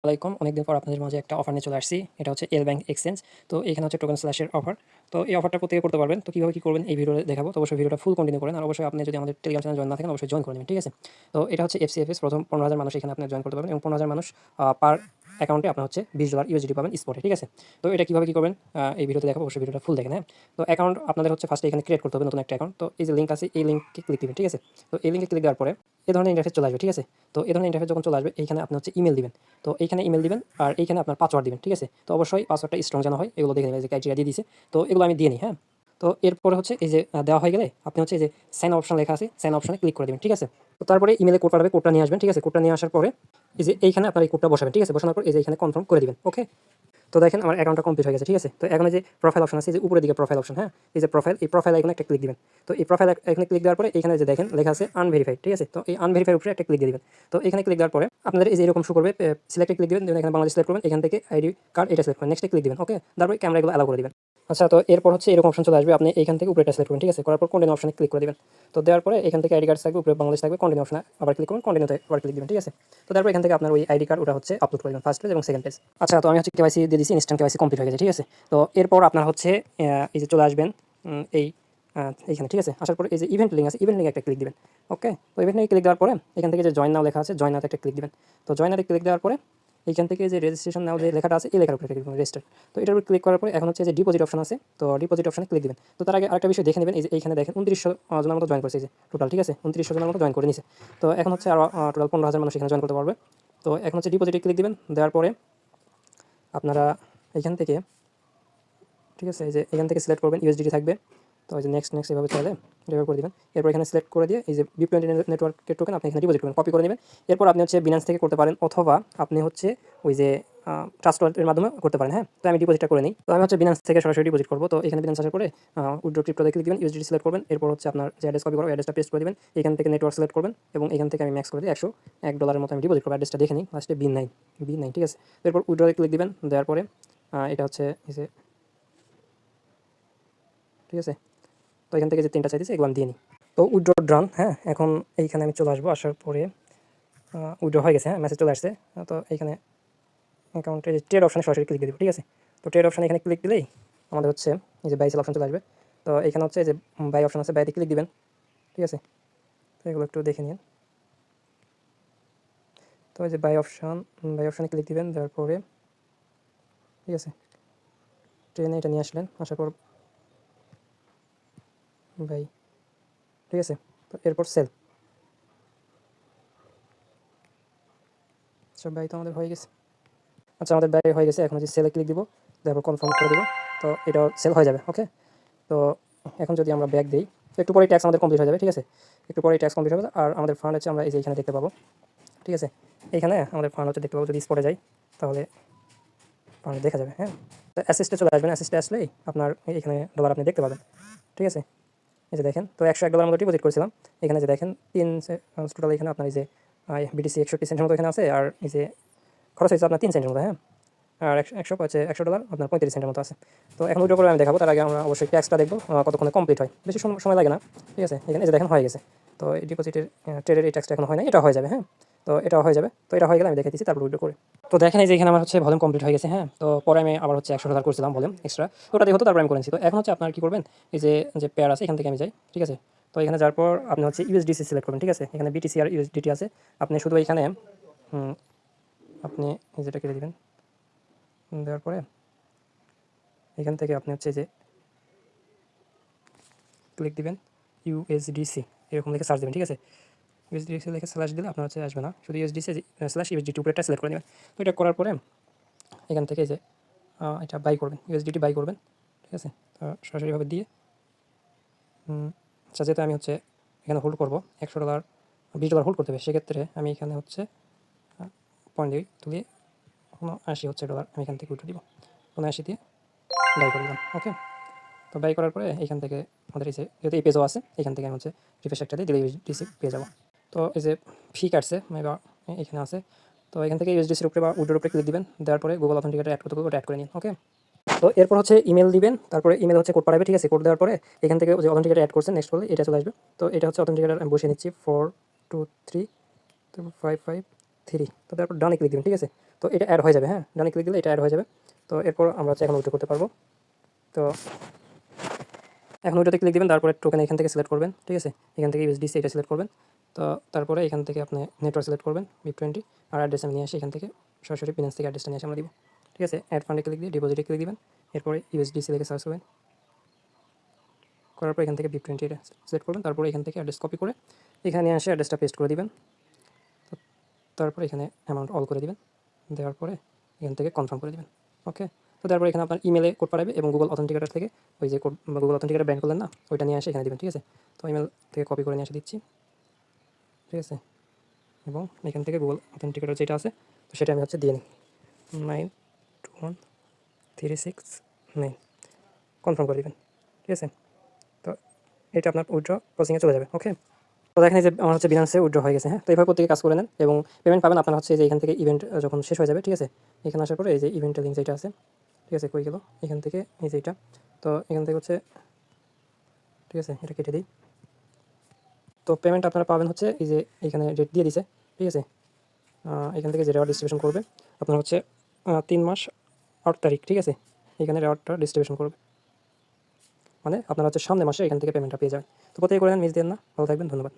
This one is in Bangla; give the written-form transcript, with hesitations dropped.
আসসালামাইকুম। অনেকদিন পর আপনাদের মাঝে একটা অফার নিয়ে চলে আসছি। এটা হচ্ছে এল ব্যাংক এক্সচেঞ্জ। তো এখানে হচ্ছে টোকেন স্ল্যাশের অফার। তো এই অফারটা প্রত্যেকে করতে পারবেন। তো কীভাবে কী করবেন এই ভিডিওতে দেখাবো। তো অবশ্যই ভিডিওটা ফুল কন্টিনিউ করেন। আর অবশ্যই আপনি যদি আমাদের টেলিগ্রাম চ্যানেল জয়েন না থাকেন অবশ্যই জয়েন করে নেবেন, ঠিক আছে? তো এটা হচ্ছে এফসিএফএস প্রথম 15,000 মানুষ এখানে আপনি জয়েন করতে পারবেন এবং 15,000 মানুষ পার অ্যাকাউন্টে আপনার হচ্ছে $20 ইউএসডিটি পাবেন স্পটে, ঠিক আছে? তো এটা কীভাবে কী করবেন এই ভিডিওতে দেখাবো, অবশ্যই ভিডিওটা ফুল দেখেন, হ্যাঁ? তো অ্যাকাউন্ট আপনাদের হচ্ছে ফার্স্টে এখানে ক্রিয়েট করতে হবে নতুন একটা অ্যাকাউন্ট। তো এই যে লিঙ্ক আছে এই লিঙ্কে ক্লিক দিবেন, ঠিক আছে? তো এই লিঙ্কে ক্লিক দেওয়ার পরে এই ধরনের ইন্টারফেস চলে আসবে, ঠিক আছে? তো এই ধরনের ইন্টারফেস যখন চলে আসবে এইখানে আপনি হচ্ছে ইমেল দিবেন। তো এইখানে ইমেল দিবেন আর এইখানে আপনার পাসওয়ার্ড দিবেন, ঠিক আছে? তো অবশ্যই পাসওয়ার্ডটা স্ট্রং যেন হয় এগুলো দেখে নেবেন, যে ক্রাইটেরিয়া দিয়ে দিয়েছে। তো এগুলো আমি দিয়ে নিই, হ্যাঁ? তো এরপরে হচ্ছে এই যে দেওয়া হয়ে গেলে আপনি হচ্ছে এই যে সাইন অপশন লেখা আছে, সাইন অপশনে ক্লিক করে দেবেন, ঠিক আছে? তো তারপরে ইমেলে কোড পাঠাবে, কোডটা নিয়ে আসবেন, ঠিক আছে? কোডটা নিয়ে আসার পরে এই যে এইখানে আপনার এই কোডটা বসাবেন, ঠিক আছে? বসানোর পর এই যে এখানে কনফার্ম করে দিবেন, ওকে? তো দেখেন আমার অ্যাকাউন্টটা কমপ্লিট হয়ে গেছে, ঠিক আছে? তো এখন এই যে প্রোফাইল অপশন আছে, এই যে উপরের দিকে প্রোফাইল অপশন, হ্যাঁ? এই যে প্রোফাইল, এই প্রোফাইল আইকনে একটা ক্লিক দিবেন। তো এই প্রোফাইল আইকনে ক্লিক দেওয়ার পরে এখানে যে দেখেন লেখা আছে আনভেরিফাইড, ঠিক আছে? তো এই আনভেরিফাইড উপরে একটা ক্লিক দিয়ে দিবেন। তো এখানে ক্লিক দেওয়ার পরে আপনাদের এই যে এরকম শো করবে, সিলেক্টে ক্লিক দিবেন, দেন এখানে বাংলাদেশ সিলেক্ট করবেন, এখান থেকে আইডি কার্ড এটা সিলেক্ট করবেন, নেক্সটে ক্লিক দিবেন, ওকে? তারপরে ক্যামেরাগুলো অ্যালাউ করে দিবেন। আচ্ছা, তো এরপর হচ্ছে এরকম অপশন চলে আসবে, আপনি এইখান থেকে উপরে এটা সিলেক্ট করবেন, ঠিক আছে? করার পর কন্টিনিউ অপশনে ক্লিক করে দিবেন। তো দেওয়ার পরে এখান থেকে আইডি কার্ড থাকবে, উপরে বাংলাদেশ থাকবে, কন্টিনিউ অপশনে আবার ক্লিক করবেন, কন্টিনিউতে আবার ক্লিক দিবেন, ঠিক আছে? তো তারপর এখান থেকে আপনার ওই আইডি কার্ড ওটা হচ্ছে আপলোড করে দিবেন, ফার্স্ট পেজ এবং সেকেন্ড পেজ। আচ্ছা, তো আমি হচ্ছে কেওয়াইসি দিয়ে দিয়েছি, ইনস্ট্যান্ট কেওয়াইসি কমপ্লিট হয়ে গেছে, ঠিক আছে? তো এরপর আপনার হচ্ছে এই যে চলে আসবেন এই এইখানে, ঠিক আছে? আসার পরে এই যে ইভেন্ট লিঙ্ক আছে, ইভেন্ট লিঙ্কে একটা ক্লিক দিবেন, ওকে? তো ইভেন্ট লিঙ্কে ক্লিক দেওয়ার পরে এখান থেকে যে জয়েন নাও লেখা আছে, জয়েন নাওতে একটা ক্লিক দিবেন। তো জয়েন নাওতে ক্লিক দেওয়ার পরে এইখান থেকে যে রেজিস্ট্রেশন নাও যে লেখাটা আছে এই লেখার উপরে ক্লিক দিবেন, রেজিস্টার। তো এটার উপর ক্লিক করার পরে এখন হচ্ছে যে ডিপোজিট অপশন আছে, তো ডিপোজিট অপশনে ক্লিক দিবেন। তো তার আগে আরেকটা বিষয় দেখে নেবেন, এই যে এইখানে দেখেন 2900 জনের মতো জয়েন করেছে, এই যে টোটাল, ঠিক আছে? 2900 জনের মতো জয়েন করে নিছে। তো এখন হচ্ছে আরও টোটাল 15,000 মানুষ এখানে জয়েন করতে পারবে। তো এখন হচ্ছে ডিপোজিটে ক্লিক দিবেন, দেওয়ার পরে আপনারা এখান থেকে, ঠিক আছে, এই যে এখান থেকে সিলেক্ট করবেন ইউএসডিটি থাকবে। তো এই যে নেক্সট নেক্সট এভাবে চলে এভাবে করে দিবেন। এরপর এখানে সিলেক্ট করে দিয়ে এই যে BIP20 নেটওয়ার্কের টোকেন আপনি এখানে ডিপোজিট করবেন, কপি করে নেবেন। এরপর আপনি হচ্ছে বিনান্স থেকে করতে পারেন অথবা আপনি হচ্ছে ওই যে ট্রাস্ট ওয়ালেটের মাধ্যমে করতে পারেন, হ্যাঁ? তো আমি ডিপোজিটটা করে নিই। তো আমি হচ্ছে বিনান্স থেকে সরাসরি ডিপোজিট করব। তো এখানে বিনান্স আসার পরে উইথড্র ক্রিপ্টোতে ক্লিক দিবেন, ইউএসডিটি সিলেক্ট করবেন। এরপর হচ্ছে আপনার যে অ্যাড্রেস কপি করবো অ্যাড্রেসটা পেস্ট করে দিবেন। এখান থেকে নেটওয়ার্ক সিলেক্ট করবেন এবং এখান থেকে আমি ম্যাক্স করে দিই $100 মতো আমি ডিপোজিট করবো। অ্যাড্রেসটা দেখে নিই, লাস্টে B9, ঠিক আছে? এরপর উইথড্রতে ক্লিক দিবেন, দেওয়ার পরে এটা হচ্ছে এই যে, ঠিক আছে? তো এখান থেকে যে 3টা চাইতেছে এগুলো আমি দিয়ে নিই। তো উইথড্র ডান, হ্যাঁ? এখন এইখানে আমি চলে আসবো, আসার পরে উইথড্র হয়ে গেছে, হ্যাঁ? মেসেজ চলে আসছে। তো এইখানে অ্যাকাউন্টে যে ট্রেড অপশনে সরাসরি ক্লিক দিয়ে দেবো, ঠিক আছে? তো ট্রেড অপশনে এখানে ক্লিক দিলেই আমাদের হচ্ছে এই যে বাই সেল অপশন চলে আসবে। তো এখানে হচ্ছে যে বাই অপশন আছে, বাইতে ক্লিক দিবেন, ঠিক আছে? তো এগুলো একটু দেখে নিন। তো এই যে বাই অপশনে ক্লিক দিবেন, দেওয়ার পরে, ঠিক আছে, ট্রেনে এটা নিয়ে আসলেন, আসার পর বাই, ঠিক আছে? তো এরপর সেল। আচ্ছা, বাই তো আমাদের হয়ে গেছে। আচ্ছা, আমাদের বাই হয়ে গেছে। এখন হচ্ছে সেলে ক্লিক দিব, তারপর কনফার্ম করে দিব। তো এটাও সেল হয়ে যাবে, ওকে? তো এখন যদি আমরা ব্যাক দিই, তো একটু পরেই ট্যাক্স আমাদের কমপ্লিট হয়ে যাবে, ঠিক আছে? একটু পরেই ট্যাক্স কমপ্লিট হবে আর আমাদের ফান্ড হচ্ছে আমরা এই যে এখানে দেখতে পাবো, ঠিক আছে? এইখানে আমাদের ফান্ড হচ্ছে দেখতে পাবো, যদি স্পটে যাই তাহলে ফান্ড দেখা যাবে, হ্যাঁ? তো অ্যাসিস্টে চলে আসবেন, অ্যাসিস্টে আসলেই আপনার এখানে ডলার আপনি দেখতে পাবেন, ঠিক আছে? এই যে দেখেন, তো $101 মতো ডিপোজিট করেছিলাম। এখানে যে দেখেন টোটাল এখানে আপনার এই যে BTC 61 সেন্টের মতো এখানে আছে, আর এই যে খরচ হয়েছে আপনার 3 সেন্টের মতো, হ্যাঁ? আর $100 আপনার 35 সেন্টের মতো আছে। তো এখন উইথড্র করে আমি দেখাবো, তার আগে আমরা অবশ্যই ট্যাক্সটা দেখবো কতক্ষণে কমপ্লিট হয়, বেশি সময় লাগে না, ঠিক আছে? এখানে যে দেখেন হয়ে গেছে। তো এই ডিপোজিটের ট্রেডের এই ট্যাক্সটা এখন হয় না, এটা হয়ে যাবে, হ্যাঁ? তো এটাও হয়ে যাবে। তো এটা হয়ে গেলে আমি দেখাই দিচ্ছি, তারপর উইথড্র করে। তো দেখেন এই যে এখানে আমার হচ্ছে ভলিউম কমপ্লিট হয়ে গেছে, হ্যাঁ? তো পরে আমি আবার হচ্ছে $100 করছিলাম ভলিউম এক্সট্রা, তো ওটা দিয়ে হতো, তারপর আমি করেছি। তো এখন হচ্ছে আপনার কী করবেন, এই যে যে পেয়ার আছে এখান থেকে আমি যাই, ঠিক আছে? তো এখানে যাওয়ার পর আপনি হচ্ছে ইউএসডিসি সিলেক্ট করবেন, ঠিক আছে? এখানে BTC আর USDT আছে, আপনি শুধু এখানে আপনি এই যেটা কেটে দেবেন, দেওয়ার পরে এখান থেকে আপনি হচ্ছে যে ক্লিক দিবেন ইউএসডিসি এরকম লিখে সার্চ দেবেন, ঠিক আছে? ইউএসডিসি লিখে স্ল্যাশ দিলে আপনার হচ্ছে আসবে না, শুধু ইউএসডিসি স্ল্যাশ ইউএসডিটি উপরেটা সিলেক্ট করে নেবেন। তো এটা করার পরে এখান থেকে যে এটা বাই করবেন, ইউএসডিটি বাই করবেন, ঠিক আছে? তো সরাসরিভাবে দিয়ে আচ্ছা, যেহেতু আমি হচ্ছে এখানে হোল্ড করবো $100 $20 হোল্ড করতে হবে, সেক্ষেত্রে আমি এখানে হচ্ছে পয়েন্ট দিয়ে তুলিয়ে 79 হচ্ছে ডলার আমি এখান থেকে উঠে দিব, 79 দিয়ে বাই করে দিলাম, ওকে? তো বাই করার পরে এখান থেকে আমাদের এই যে যেহেতু এই পেজও আছে, এখান থেকে আমি হচ্ছে রিফ্রেশ একটা দিয়ে দিলে ইউএসডিসি পেয়ে যাবো। তো এই যে ফি কাটছে বা এখানে আছে, তো এখান থেকে ইউএসডিসির উপরে বা উইড্রোর উপরে ক্লিক দিবেন, দেওয়ার পরে গুগল অথেন্টিকেটর অ্যাড করতে হবে, ওটা অ্যাড করে নিন, ওকে? তো এরপর হচ্ছে ইমেল দিবেন, তারপরে ইমেল হচ্ছে কোড পাঠাবে, ঠিক আছে? কোড দেওয়ার পরে এখান থেকে যে অথেন্টিকেটর অ্যাড করছেন নেক্সট করলে এটা চলে আসবে। তো এটা হচ্ছে অথেন্টিকেটর বসিয়ে নিচ্ছি 423 553। তো তারপর ডানে ক্লিক দিবেন, ঠিক আছে? তো এটা অ্যাড হয়ে যাবে, হ্যাঁ, ডানে ক্লিক দিলে এটা অ্যাড হয়ে যাবে। তো এরপর আমরা হচ্ছে এখন উইথড্র করতে পারবো। তো এখন ওইটাতে ক্লিক দিবেন, তারপরে টোকেন এখান থেকে সিলেক্ট করবেন, ঠিক আছে, এখান থেকে ইউএসডিসি এটা সিলেক্ট করবেন। তো তারপরে এখান থেকে আপনি নেটওয়ার্ক সিলেক্ট করবেন BIP20 আর অ্যাড্রেস আমি নিয়ে আসি এখান থেকে সরাসরি বিনান্স থেকে অ্যাড্রেসটা নিয়ে এসে আমরা দিব, ঠিক আছে। অ্যাড ফান্ডে ক্লিক দিয়ে ডিপোজিটে ক্লিক দিবেন, এরপরে ইউএসডিসি লিখে সার্চ করবেন, করার পর এখান থেকে BIP20 এটা সিলেক্ট করবেন, তারপরে এখান থেকে অ্যাড্রেস কপি করে এখানে নিয়ে আসে অ্যাড্রেসটা পেস্ট করে দিবেন। তারপরে এখানে অ্যামাউন্ট অল করে দিবেন, দেওয়ার পরে এখান থেকে কনফার্ম করে দিবেন, ওকে। তো তারপরে এখানে আপনার ইমেলে কোড পাঠাবে এবং গুগল অথেন্টিকেটর থেকে ওই যে কোড বা গুগল অথেন্টিকেটর ব্যান করলেন না, ওইটা নিয়ে আসে এখানে দিবেন, ঠিক আছে। তো ইমেল থেকে কপি করে নিয়ে এসে দিচ্ছি, ঠিক আছে, এবং এখান থেকে গুগল অথেন্টিকেটর যেটা আছে তো সেটা আমি হচ্ছে দিয়ে নিই 921369 কনফার্ম করে দিবেন, ঠিক আছে। তো এটা আপনার উইথড্র প্রসেসিংয়ে চলে যাবে, ওকে। তো দেখেন যে আমার হচ্ছে বিনান্সে উইথড্র হয়ে গেছে, হ্যাঁ। তো এইভাবে প্রত্যেকে কাজ করে নেন এবং পেমেন্ট পাবেন আপনার হচ্ছে যে এখান থেকে ইভেন্ট যখন শেষ হয়ে যাবে, ঠিক আছে। এখানে আসার পরে এই যে ইভেন্টের লিঙ্ক যেটা আছে, ঠিক আছে, কই গেল, এখান থেকে এই যে এটা, তো এখান থেকে হচ্ছে, ঠিক আছে, এটা কেটে দিই। তো পেমেন্ট আপনারা পাবেন হচ্ছে এই যে এখানে ডেট দিয়ে দিছে, ঠিক আছে। এখান থেকে যে রেওয়ার্ড ডিস্ট্রিবিউশন করবে আপনার হচ্ছে 3 মাস 8 তারিখ, ঠিক আছে, এখানে রেওয়ার্ডটা ডিস্ট্রিবিউশন করবে, মানে আপনারা হচ্ছে সামনের মাসে এখান থেকে পেমেন্টটা পেয়ে যাবেন। তো প্রত্যেকে করে নেন, মিস দেন না। ভালো থাকবেন, ধন্যবাদ।